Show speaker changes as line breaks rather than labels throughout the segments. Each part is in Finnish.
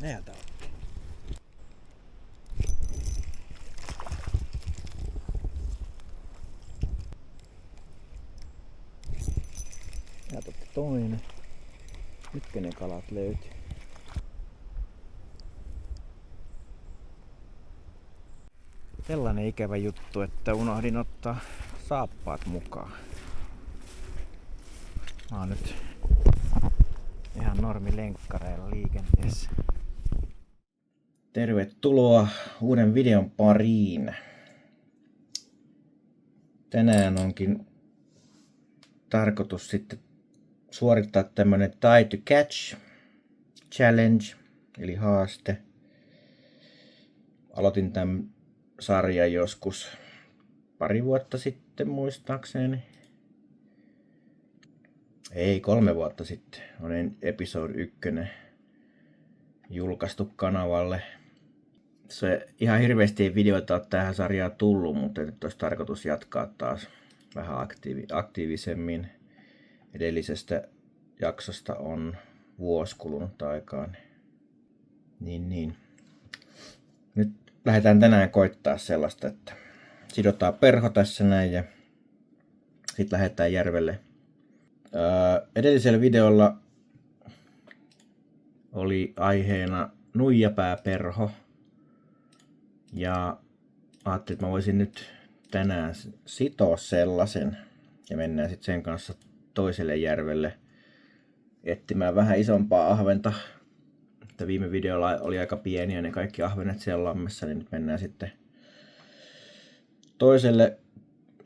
Eihän tää ole. Ja totta toinen. Mitkä ne kalat löytyy? Sellainen ikävä juttu, että unohdin ottaa saappaat mukaan. Mä oon nyt ihan normilenkkareilla liikenteessä. Tervetuloa uuden videon pariin. Tänään onkin tarkoitus sitten suorittaa tämmönen Tie to Catch Challenge, eli haaste. Aloitin tämän sarjan joskus pari vuotta sitten muistaakseni. Ei, 3 vuotta sitten. On episode 1 julkaistu kanavalle. Se ihan hirveästi ei videoita ole tähän sarjaan tullut, mutta nyt olisi tarkoitus jatkaa taas vähän aktiivisemmin. Edellisestä jaksosta on vuosi kulunut aikaa. Niin. Nyt lähdetään tänään koittaa sellaista, että sidotaan perho tässä näin ja sitten lähdetään järvelle. Edellisellä videolla oli aiheena nuijapääperho. Ja ajattelin, että mä voisin nyt tänään sitoa sellaisen ja mennään sitten sen kanssa toiselle järvelle etsimään vähän isompaa ahventa. Että viime videolla oli aika pieniä ne kaikki ahvenet siellä lammessa, niin nyt mennään sitten toiselle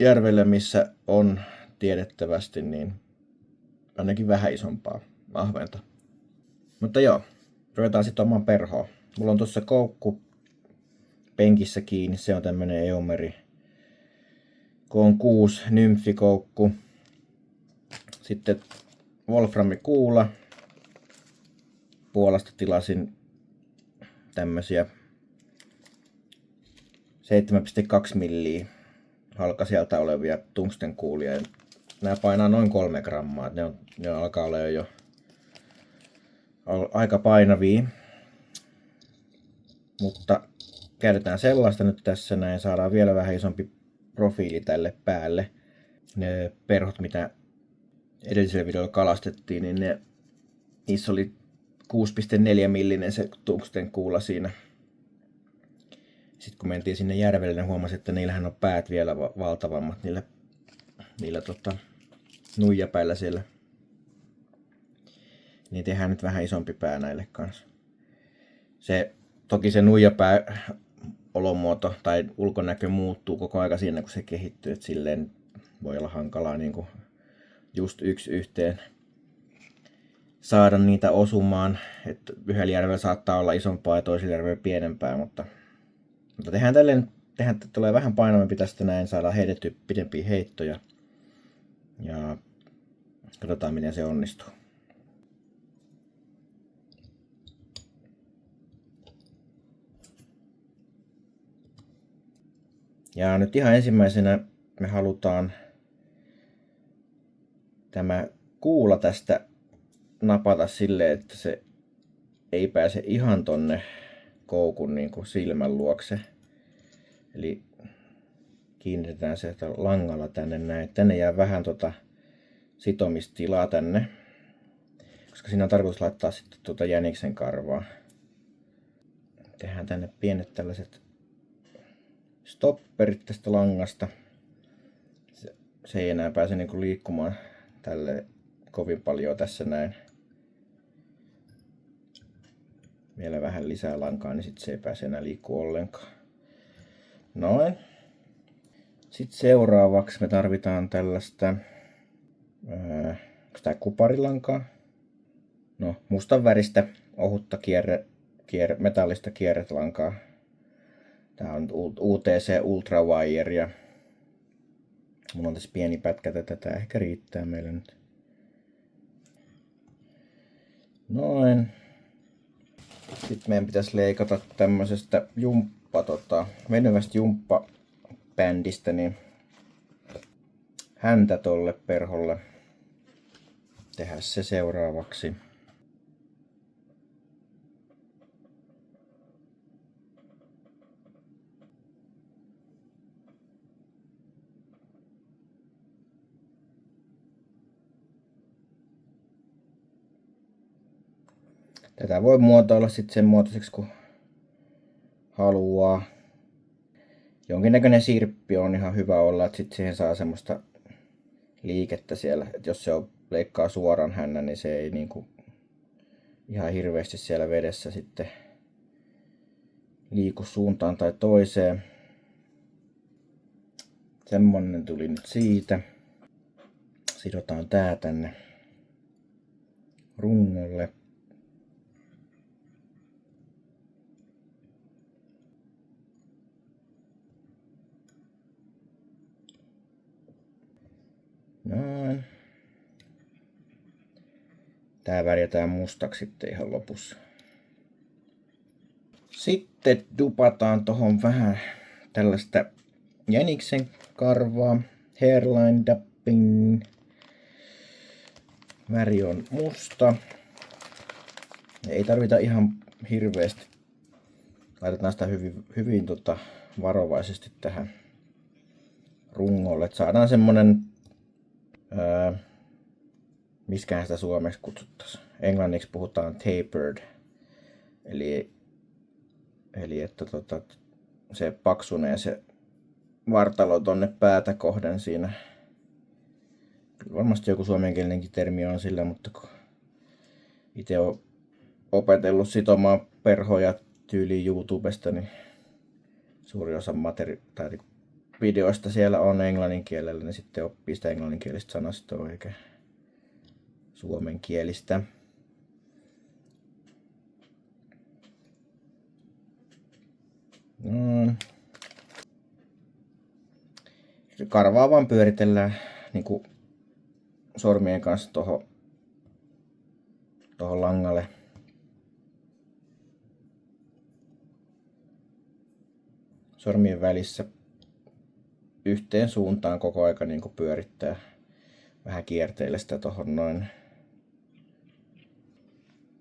järvelle, missä on tiedettävästi niin ainakin vähän isompaa ahventa. Mutta joo, ruvetaan sitomaan perhoa. Mulla on tuossa koukku penkissä kiinni, se on tämmönen Eumeri K6 nymfikoukku. Sitten wolframikuula. Puolasta tilasin tämmösiä 7,2 milliä halkasijalta olevia tungstenkuulia. Nämä painaa noin 3 grammaa, ne alkaa olla jo aika painavia. Mutta käytetään sellaista nyt tässä näin, saadaan vielä vähän isompi profiili tälle päälle. Ne perhot, mitä edellisellä videolla kalastettiin, niin niissä oli 6,4 millinen se tungstenkuula siinä. Sitten kun mentiin sinne järvelle, niin huomasin, että niillähän on päät vielä valtavammat niillä nuijapäillä siellä. Niin tehdään nyt vähän isompi pää näille kanssa. Toki se nuijapää olomuoto tai ulkonäkö muuttuu koko aika siinä, kun se kehittyy. Et silleen voi olla hankalaa niin kuin just yksi yhteen saada niitä osumaan. Et yhdellä järvellä saattaa olla isompaa ja toisella järvellä pienempää, mutta tehdään tälleen, tulee vähän painavampi tästä näin, saadaan heitettyä pidempiä heittoja ja katsotaan miten se onnistuu. Ja nyt ihan ensimmäisenä me halutaan tämä kuula tästä napata silleen, että se ei pääse ihan tonne koukun niin kuin silmän luokse. Eli kiinnitetään se langalla tänne näin. Tänne jää vähän sitomistilaa tänne, koska siinä on tarkoitus laittaa sitten jäniksen karvaa. Tehdään tänne pienet tällaiset stopperit tästä langasta. Se ei enää pääse niinku liikkumaan tälle kovin paljon tässä näin. Vielä vähän lisää lankaa, niin sitten se ei pääse enää liikkua ollenkaan. Noin. Sitten seuraavaksi me tarvitaan tällaista onko tää kuparilankaa? No, mustan väristä ohutta metallista kierretlankaa. Tää on UTC Ultra Wire ja mulla on tässä pieni pätkä tätä, tää ehkä riittää meille nyt. Noin. Sitten meidän pitäisi leikata tämmöisestä venyvästä jumppabändistä niin häntä tolle perholle. Tehdään se seuraavaksi. Tätä voi muotoilla sitten sen muotoiseksi kun haluaa. Jonkinnäköinen sirppi on ihan hyvä olla, että sitten siihen saa semmoista liikettä siellä. Et jos se leikkaa suoran hännän, niin se ei niinku ihan hirveästi siellä vedessä sitten liiku suuntaan tai toiseen. Semmonen tuli nyt siitä. Sidotaan tää tänne rungolle. Noin. Tää värjätään mustaksi sitten ihan lopussa. Sitten dupataan tohon vähän tällaista jäniksen karvaa. Hairline Dapping. Väri on musta. Ei tarvita ihan hirveästi. Laitetaan sitä hyvin varovaisesti tähän rungolle. Et saadaan semmonen, miskähän sitä suomeksi kutsuttaisiin. Englanniksi puhutaan tapered. Eli että se paksunee se vartalo tonne päätä kohden siinä. Varmasti joku suomenkielinenkin termi on sillä, mutta kun itse olen opetellut sitomaan perhoja tyyliin YouTubesta, niin suuri osa videoista siellä on englannin kielellä, niin sitten oppii sitä englanninkielistä sanastoa eikä suomenkielistä. Karvaa vaan pyöritellään niin kuin sormien kanssa tohon langalle. Sormien välissä yhteen suuntaan koko aika niin kuin pyörittää. Vähän kierteillä sitä tohon noin.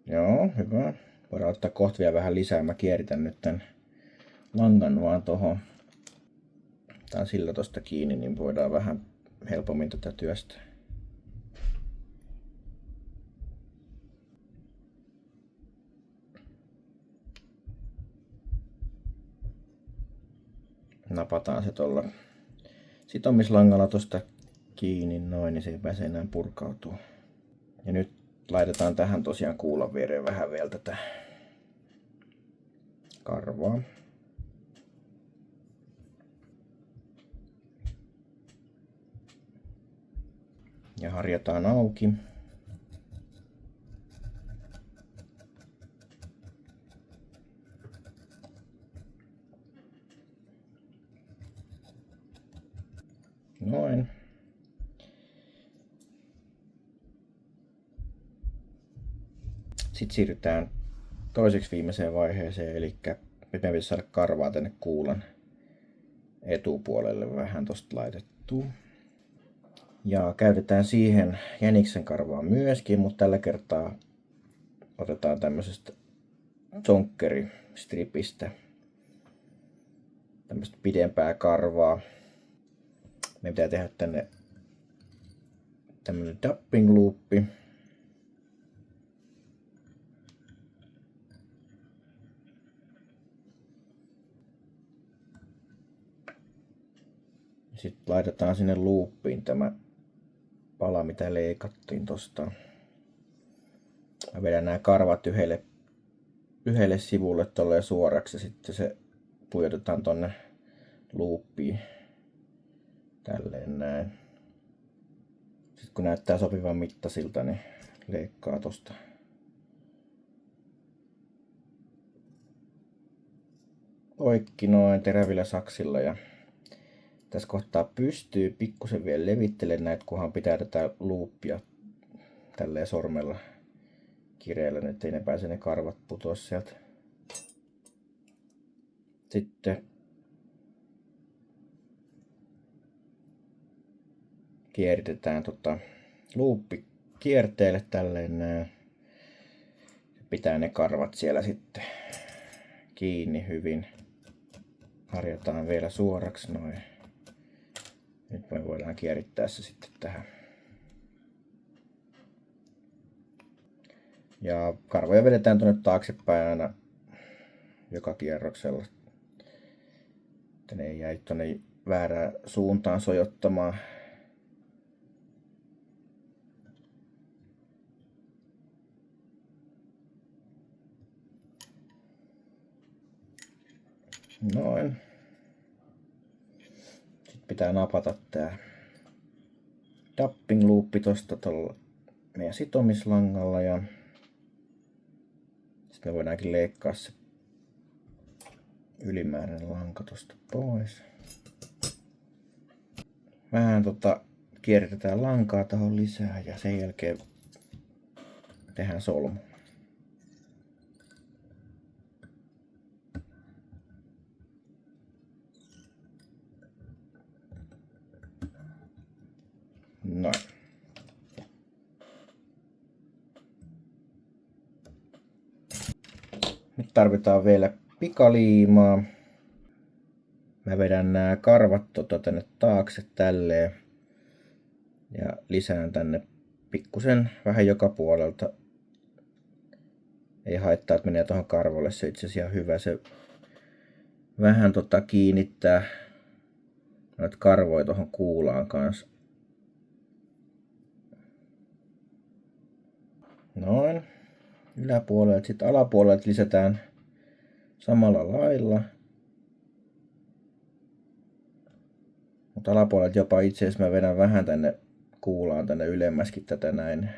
Joo, hyvä. Voidaan ottaa kohta vielä vähän lisää. Mä kieritän nyt tän langan vaan tohon. Tää on sillä tosta kiinni, niin voidaan vähän helpommin tätä työstää. Napataan se tuolla sitomislangalla tosta kiinni noin, niin se ei pääse enää purkautuu. Ja nyt laitetaan tähän tosiaan kuulan viereen vähän vielä tätä karvaa. Ja harjataan auki. Noin. Sitten siirrytään toiseksi viimeiseen vaiheeseen, eli nyt meidän pitäisi saada karvaa tänne kuulan etupuolelle vähän tosta laitettua. Ja käytetään siihen jäniksen karvaa myöskin, mutta tällä kertaa otetaan tämmöisestä zonkkeristripistä tämmöistä pidempää karvaa. Meidän pitää tehdä tänne tämmöinen dapping loopi. Sitten laitetaan sinne loopiin tämä pala, mitä leikattiin tosta. Mä vedän nämä karvat yhdelle sivulle tolleen suoraksi ja sitten se pujotetaan tonne loopiin. Tälleen näin. Sitten kun näyttää sopivan mittaisilta, niin leikkaa tosta. Poikki noin terävillä saksilla ja tässä kohtaa pystyy pikkusen vielä levittelemään näitä, kunhan pitää tätä loopia tälleen sormella kireellä, niin ettei ne pääse ne karvat putoa sieltä. Sitten kieritetään loopi kierteelle tälleen näin. Pitää ne karvat siellä sitten kiinni hyvin. Harjataan vielä suoraksi noin. Nyt me voidaan kierittää se sitten tähän. Ja karvoja vedetään tuonne taaksepäin aina joka kierroksella. Että ne ei jäi tuonne väärään suuntaan sojottamaan. Noin. Sitten pitää napata tää tapping loopi tosta tuolla meidän sitomislangalla ja sitten me voidaankin leikkaa se ylimääräinen lanka tosta pois. Vähän kierrätetään lankaa tähän lisää ja sen jälkeen tehdään solmu. Noin. Nyt tarvitaan vielä pikaliimaa. Mä vedän nämä karvat tänne taakse tälleen. Ja lisään tänne pikkusen vähän joka puolelta. Ei haittaa, että menee tuohon karvolle. Se itse asiassa ihan hyvä. Se vähän kiinnittää noita karvoja tuohon kuulaan kanssa. Noin. Yläpuolelta, sitten alapuolelta lisätään samalla lailla. Mutta alapuolelta jopa itse asiassa mä vedän vähän tänne kuulaan tänne ylemmäskin tätä näin.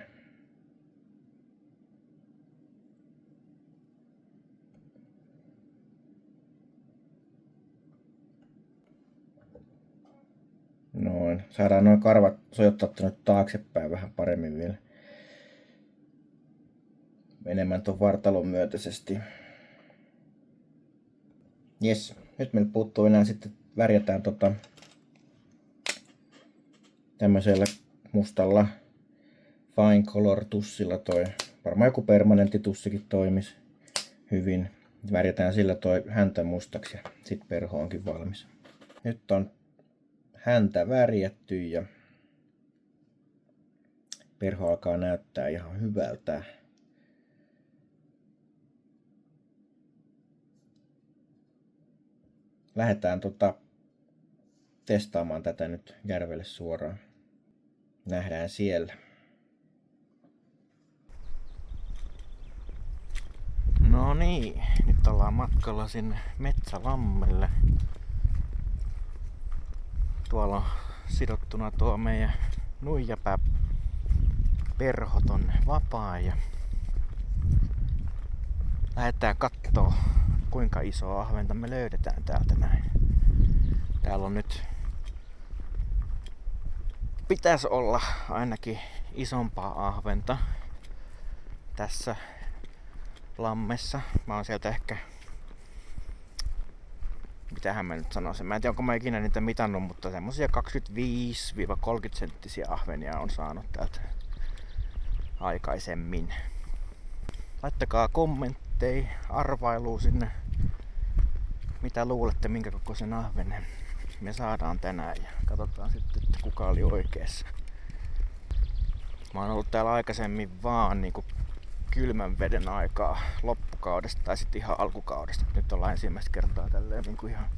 Noin. Saadaan nuo karvat sojottaa nyt taaksepäin vähän paremmin vielä. Enemmän tuon vartalon myötäisesti. Jes, nyt meillä puuttuu enää sitten värjätään tämmöisellä mustalla Fine Color tussilla toi. Varmaan joku permanentti tussikin toimisi hyvin. Värjätään sillä toi häntä mustaksi ja sit perho onkin valmis. Nyt on häntä värjätty ja perho alkaa näyttää ihan hyvältä. Lähdetään testaamaan tätä nyt järvelle suoraan. Nähdään siellä. No niin, nyt ollaan matkalla sinne Metsälammelle. Tuolla on sidottuna tuo meidän nuijapää perho tonne vapaan ja lähdetään kattoo kuinka isoa ahventa me löydetään täältä näin. Täällä on nyt pitäisi olla ainakin isompaa ahventa tässä lammessa. Mä oon sieltä ehkä, mitähän mä nyt sanoisin, mä en tiedä onko mä ikinä niitä mitannut, mutta semmosia 25-30 senttisiä ahvenia on saanut täältä aikaisemmin. Laittakaa kommentteja, arvailua sinne, mitä luulette, minkä kokoisen ahvenen me saadaan tänään ja katsotaan sitten, että kuka oli oikeassa. Mä oon ollut täällä aikaisemmin vaan niinku kylmän veden aikaa loppukaudesta tai sitten ihan alkukaudesta. Nyt ollaan ensimmäistä kertaa tälleen niinku ihan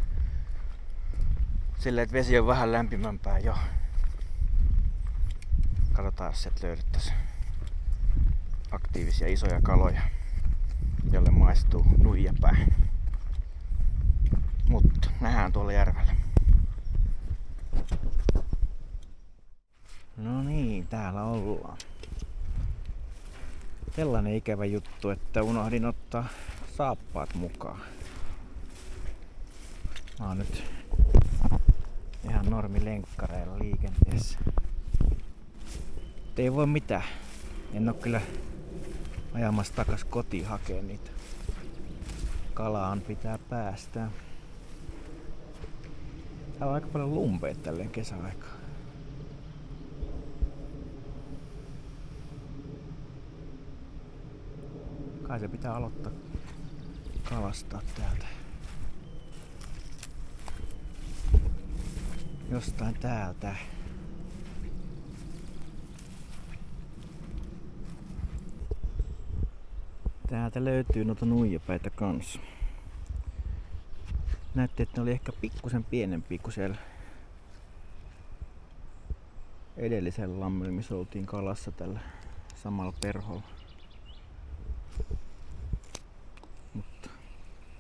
silleen, että vesi on vähän lämpimämpää jo. Katsotaan, jos sieltä löydettäisiin aktiivisia isoja kaloja, jolle maistuu nuijapää. Mutta nähdään tuolla järvellä. No niin, täällä ollaan. Sellainen ikävä juttu, että unohdin ottaa saappaat mukaan. Mä oon nyt ihan normilenkkareilla liikenteessä. Ei voi mitään. En oo kyllä ajamassa takas kotiin hakee niitä. Kalaan pitää päästää. Täällä on aika paljon lumpeita tälleen kesäaikaan. Kai se pitää aloittaa kalastaa täältä. Jostain täältä. Täältä löytyy noita nuijapäitä kanssa. Näytti, että ne oli ehkä pikkusen pienempi kuin siellä edellisellä lammella, missä oltiin kalassa tällä samalla perholla. Mutta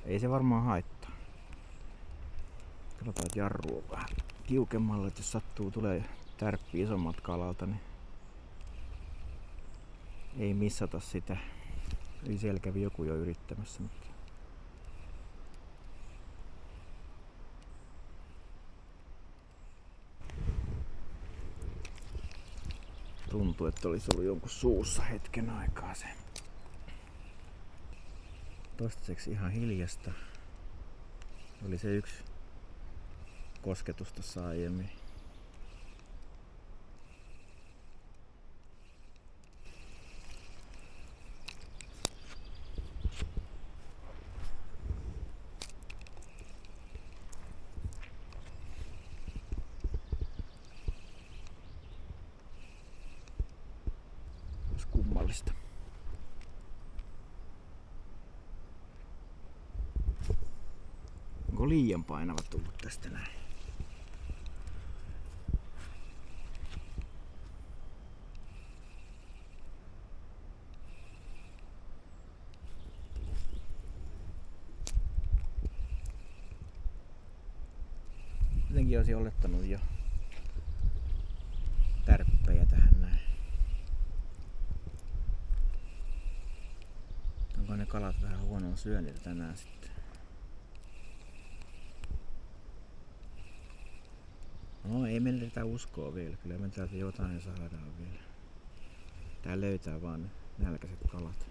ei se varmaan haittaa. Katsotaan, että jarru on vähän tiukemmalla, että jos sattuu tulee tärppi isommat kalalta, niin ei missata sitä. Eli siellä kävi joku jo yrittämässä. Mutta tuntuu, että olisi ollut jonkun suussa hetken aikaa se. Toistaiseksi ihan hiljasta. Oli se yksi kosketus tossa aiemmin. Olisi kummallista. Onko liian painava tullut tästä näin? Jotenkin olisin olettanut jo tärppejä tähän näin. Onko ne kalat vähän huonoa syönniltä tänään sitten? No ei meillä tätä uskoa vielä. Kyllä me täältä jotain saadaan vielä. Tää löytää vaan nälkäiset kalat.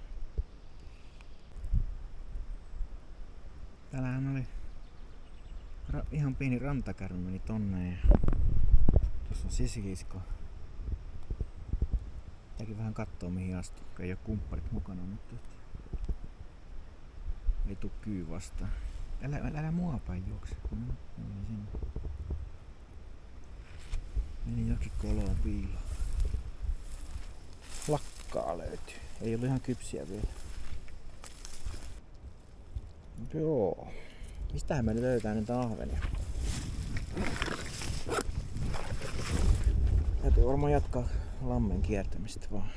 Täällähän oli ihan pieni rantakärme meni tonne ja tuossa on sisilisko. Tämäkin vähän kattoo mihin astuu, kun ei oo kumpparit mukana, mutta ei tuu kyy vastaan. Älä mua päin juokse. Meni jokin koloon piiloon. Lakkaa löytyy. Ei ollut ihan kypsiä vielä. Joo. Mistähän me nyt löytää näitä ahvenia? Täytyy varmaan jatkaa lammen kiertämistä vaan.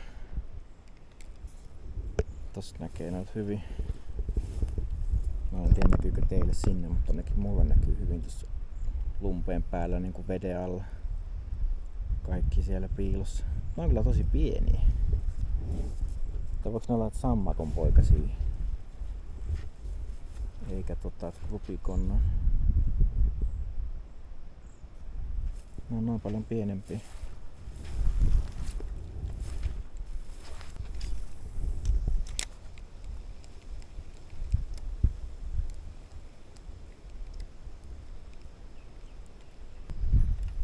Tossa näkee noita hyvin. Mä en tiedä näkyykö teille sinne, mutta ainakin mulla näkyy hyvin tuossa lumpeen päällä niin kuin veden alla. Kaikki siellä piilossa. Ne on kyllä tosi pieniä. Tai voiko ne olla sammakon poikasia? Eikä krupikonna. Ne on noin paljon pienempiä.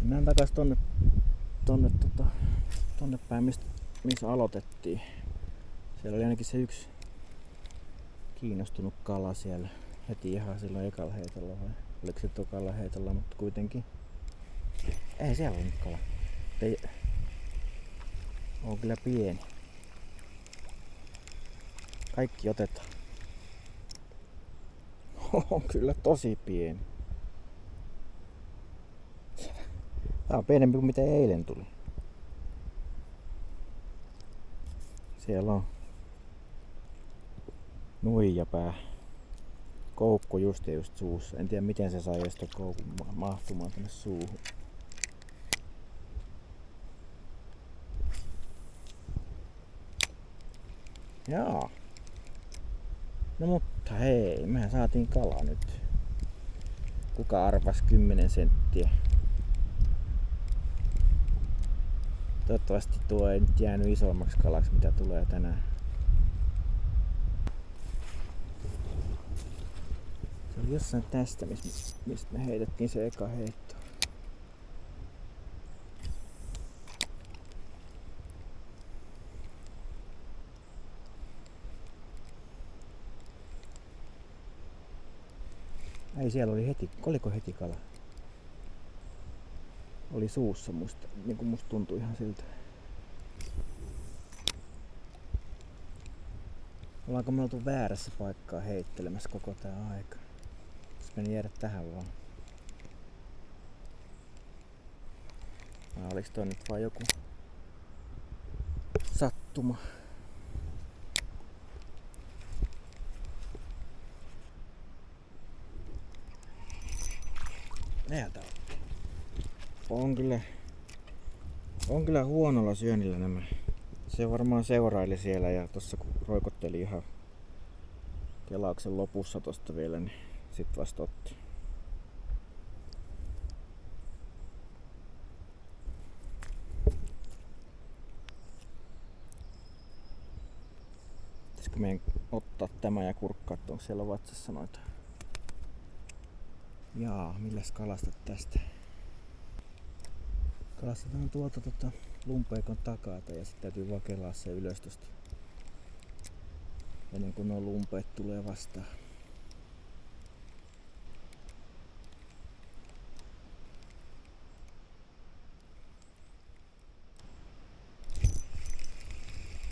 Mennään takas tonne päin, missä aloitettiin. Siellä oli ainakin se yksi kiinnostunut kala siellä heti ihan silloin ekalla heitolla, vai oliko se tokalla heitolla, mutta kuitenkin. Ei siellä ole kala. Ei, on kyllä pieni. Kaikki otetaan. On kyllä tosi pieni. Tää on pienempi kuin mitä eilen tuli. Siellä on nuijapää. Koukku just suussa. En tiedä miten se sai sitä koukun mahtumaan tänne suuhun. Jaa. No mutta hei, mehän saatiin kalaa nyt. Kuka arvasi 10 senttiä? Toivottavasti tuo ei nyt jäänyt isommaksi kalaksi mitä tulee tänään. Se oli jossain tästä, mistä me heitettiin se eka heitto. Ei, siellä oli heti, oliko heti kala? Oli suussa musta, niin kuin musta tuntui ihan siltä. Ollaanko me oltu väärässä paikkaa heittelemässä koko tää aika? Jos meni jäädä tähän vaan. Vai oliks toi nyt vaan joku sattuma? Näitä on kyllä huonolla syönnillä nämä. Se varmaan seuraili siellä ja tossa kun roikotteli ihan kelauksen lopussa tosta vielä, niin sit vasta otti. Pitäisikö meidän ottaa tämä ja kurkkaa, että onko siellä vatsassa noita? Jaa, milläs kalastat tästä? Kalastetaan tuolta lumpeikon takaa ja sitten täytyy vaan kelaa se ylös tosta ennen kuin nuo lumpeet tulee vastaan.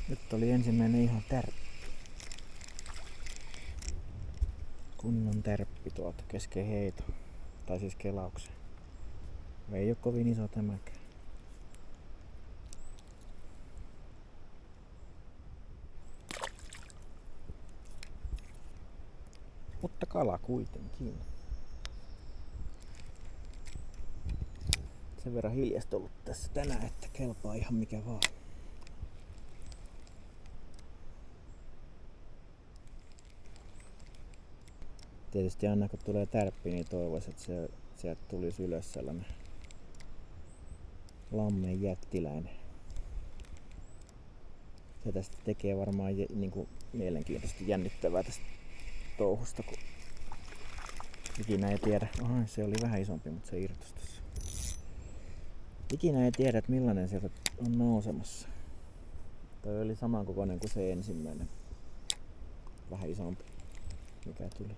Nyt oli ensimmäinen ihan tärppi. Kunnon tärppi tuolta kesken heito. Tai siis kelauksen. Ei oo kovin iso tämäkään. Mutta kala kuitenkin. Sen verran hiljasta ollut tässä tänään, että kelpaa ihan mikä vaan. Tietysti aina kun tulee tärppi, niin toivoisin, että sieltä tulisi ylös sellainen lammen jättiläinen. Se tästä tekee varmaan niinku mielenkiintoisesti jännittävää tästä touhusta, kun ikinä ei tiedä. Aha, se oli vähän isompi, mutta se irtosi tässä. Ikinä ei tiedä, että millainen sieltä on nousemassa. Toi oli samankokoinen kuin se ensimmäinen. Vähän isompi, mikä tuli.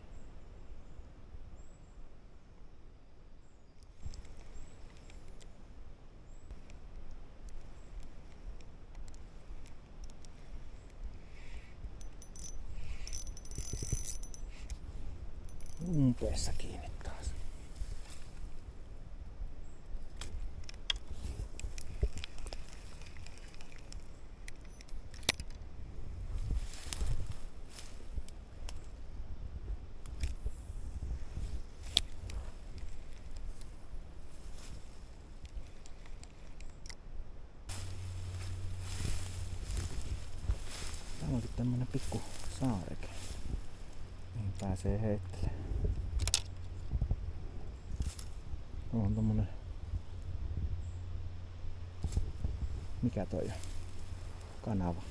Lumpeessa kiinni taas. Täällä onkin tämmönen pikku saareke, mihin pääsee heittelemään. On tommonen... Mikä toi on? Kanava.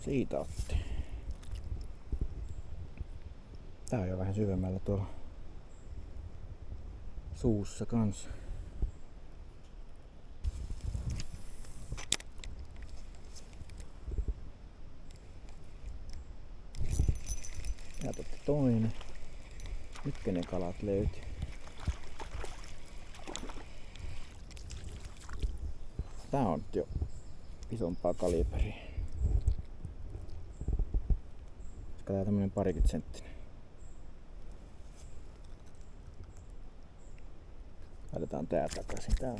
Siitä otti. Tää on jo vähän syvemmällä tuolla suussa kanssa. Ja otti toinen. Mitkä ne kalat löytyi? Tää on jo isompaa kaliberia. Tää on tämmönen 20 senttinen. Laitetaan tää takaisin. Tää on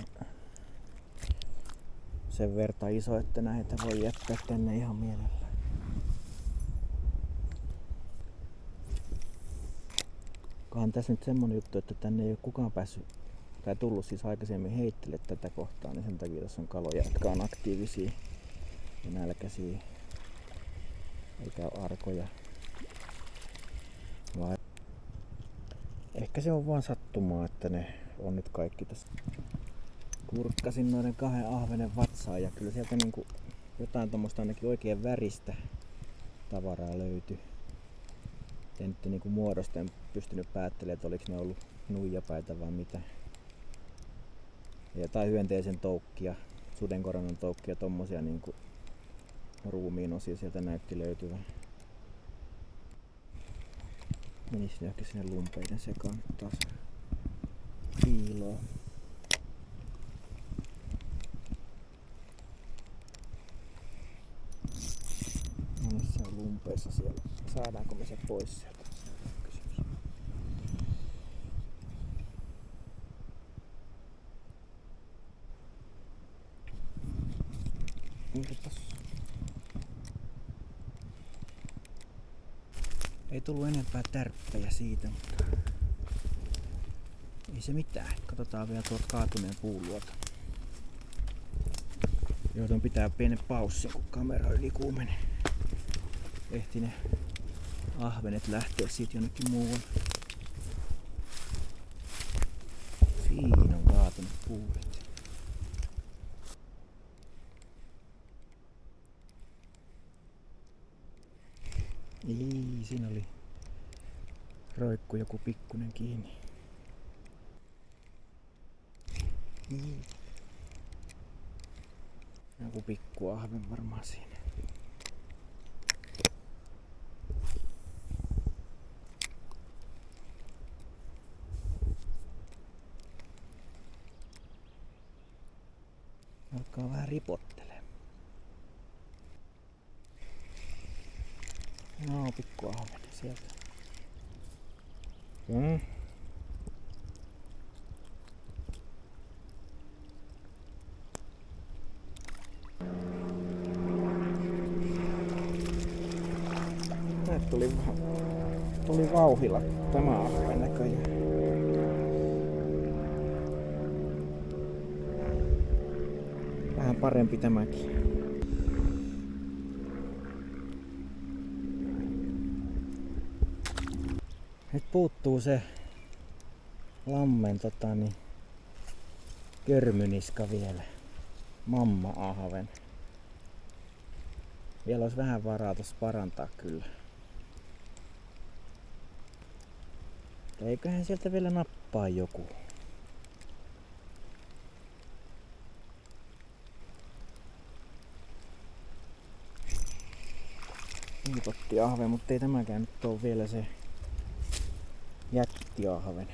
sen verran iso, että näitä voi jättää tänne ihan mielellään. Onhan tässä nyt semmonen juttu, että tänne ei ole kukaan päässyt tai tullut siis aikaisemmin heittele tätä kohtaa, niin sen takia tässä on kaloja, jotka on aktiivisia ja nälkäisiä, eikä ole arkoja. Ehkä se on vaan sattumaa, että ne on nyt kaikki tässä. Kurkkasin noiden 2 ahvenen vatsaa ja kyllä sieltä niinku jotain tommoista ainakin oikein väristä tavaraa löytyy. En nyt niinku muodosta en pystynyt päättelemään, että oliko ne ollut nuijapäitä vai mitä. Ja jotain hyönteisen toukkia, sudenkoronan toukkia, tommosia niinku ruumiin osia sieltä näytti löytyvän. Menis ne ehkä sinne lumpeiden sekaan taas piiloon. Monissa on lumpeissa siellä. Saadaanko me se pois sieltä? Ei tullut enempää tärppejä siitä, mutta ei se mitään. Katsotaan vielä tuolta kaatuneen puuluota. Joudun pitää pienen paussin, kun kamera ylikuumenee. Ehti ne ahvenet lähteä siitä jonnekin muualle. Siinä on kaatunut puulit. Ei, siinä oli roikku joku pikkunen kiinni. Niin. Joku pikku ahven varmaan siinä. Alkaa vähän ripottelemaan. No, pikku ahven sieltä. Tuli vauhilla tämä ahven näköjään. Vähän parempi tämäkin. Nyt puuttuu se lammen körmyniska vielä. Mamma-ahven. Vielä olisi vähän varaa tossa parantaa kyllä. Eiköhän sieltä vielä nappaa joku. Pottiahve, mutta ei tämäkään nyt ole vielä se jättiahven.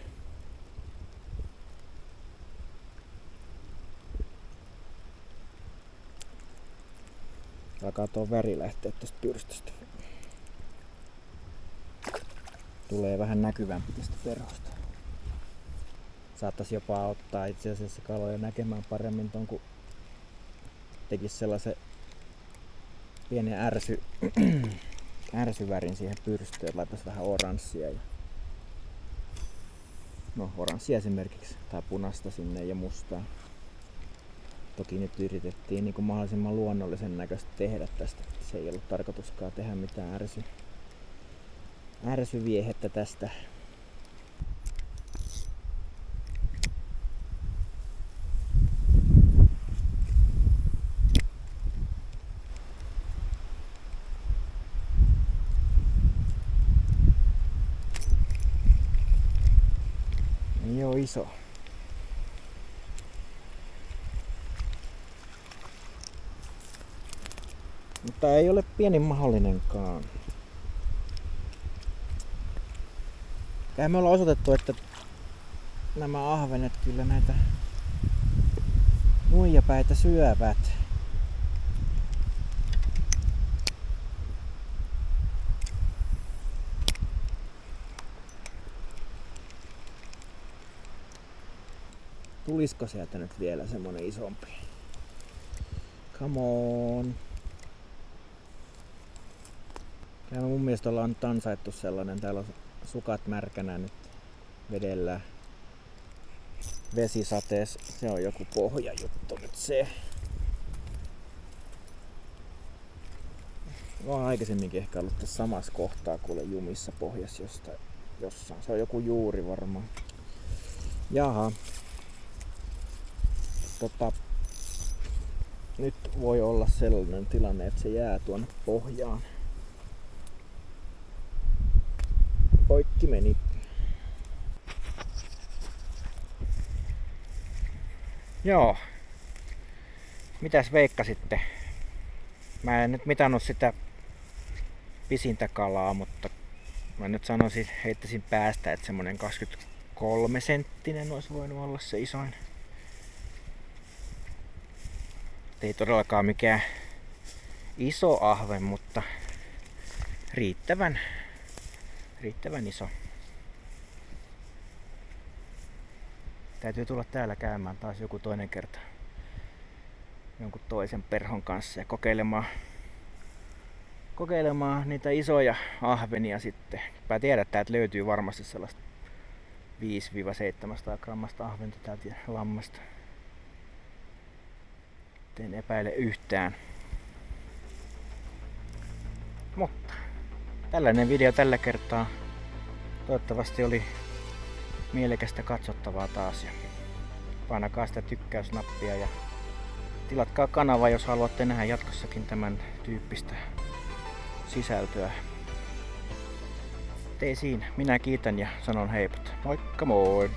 Alkaa tuo väri lähteä tästä pyrstöstä. Tulee vähän näkyvämpi tästä perhosta. Saattaisi jopa ottaa itse asiassa kaloja näkemään paremmin ton, kun tekisi sellaisen pienen ärsyvärin siihen pyrstöön, laittaisi vähän oranssia. No oranssia esimerkiksi, tai punaista sinne ja mustaa. Toki nyt yritettiin niin kuin mahdollisimman luonnollisen näköistä tehdä tästä. Se ei ollut tarkoituskaan tehdä mitään ärsyviehettä tästä. Ei oo iso. Mutta ei ole pienin mahdollinenkaan. Ja me ollaan osoitettu, että nämä ahvenet kyllä näitä nuijapäitä syövät. Tulisiko sieltä nyt vielä semmonen isompi? Come on! Ja mun mielestä ollaan nyt ansaittu sellainen. Täällä on sukat märkänä nyt vedellä vesisateessa. Se on joku pohjajuttu nyt se. Mä oon aikaisemminkin ehkä ollut tässä samassa kohtaa kuule jumissa pohjassa jossain. Se on joku juuri varmaan. Jaha. Nyt voi olla sellainen tilanne, että se jää tuonne pohjaan. poikki meni. Joo. Mitäs veikkasitte? Mä en nyt mitannut sitä pisintä kalaa, mutta mä nyt sanoisin, heittäisin päästä, että semmonen 23 senttinen olisi voinut olla se isoin. Ei todellakaan mikään iso ahven, mutta riittävän iso. Täytyy tulla täällä käymään taas joku toinen kerta jonkun toisen perhon kanssa ja kokeilemaan niitä isoja ahvenia sitten. Mä tiedän, että täältä löytyy varmasti sellaista 500-700 grammasta ahventa täältä lammasta. En epäile yhtään. Mutta tällainen video tällä kertaa. Toivottavasti oli mielekästä katsottavaa taas. Ja painakaa sitä tykkäysnappia ja tilatkaa kanava, jos haluatte nähdä jatkossakin tämän tyyppistä sisältöä. Ei siinä. Minä kiitän ja sanon heipat. Moikka moi!